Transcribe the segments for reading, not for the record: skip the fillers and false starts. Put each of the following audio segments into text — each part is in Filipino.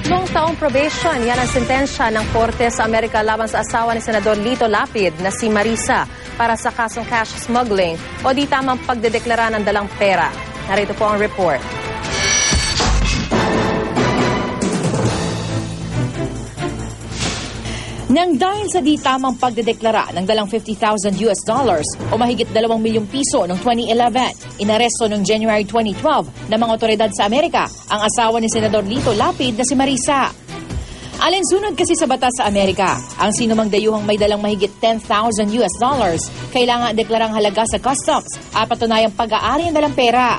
3 taong probation, yan ang sentensya ng Korte sa Amerika laban sa asawa ni Senador Lito Lapid na si Marisa para sa kasong cash smuggling o di tamang pagdedeklara ng dalang pera. Narito po ang report. Nang dahil sa di tamang pagdedeklara ng dalang $50,000 o mahigit 2 milyong piso noong 2011, inaresto noong January 2012 ng mga otoridad sa Amerika ang asawa ni Senador Lito Lapid na si Marisa. Alinsunod kasi sa batas sa Amerika, ang sinumang dayuhang may dalang mahigit $10,000 kailangan deklarang halaga sa customs at patunayang pag-aari ng dalang pera.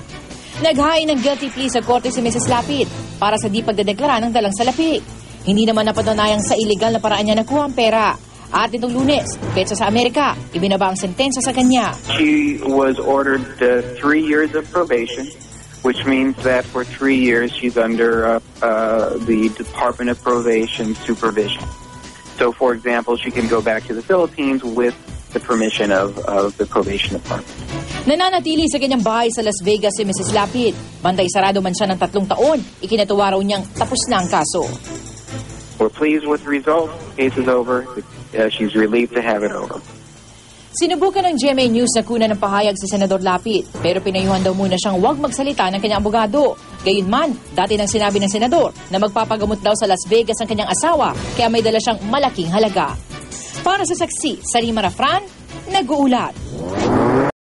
Naghain ng guilty plea sa korte si Mrs. Lapid para sa di pagdedeklara ng dalang salapi. Hindi naman napatunayang sa illegal na paraan niya nakuha ang pera. At itong Lunes, petsa sa Amerika, ibinaba ang sentensya sa kanya. She was ordered 3 years of probation, which means that for 3 years she's under the Department of Probation supervision. So, for example, she can go back to the Philippines with the permission of the probation department. Nananatili sa kanyang bahay sa Las Vegas si Mrs. Lapid. Bantay sarado man siya ng 3 taon, ikinatuwa raw niyang tapos na ang kaso. We're pleased with the result. Case is over. She's relieved to have it over. Sinubukan ng GMA News na kunan ng pahayag si Senador Lapid, pero pinayuhan daw muna siyang huwag magsalita ng kanyang abogado. Gayunman, dati nang sinabi ng senador na magpapagamot daw sa Las Vegas ang kanyang asawa, kaya may dala siyang malaking halaga. Para sa saksi, Sarima Rafran, nag-uulat.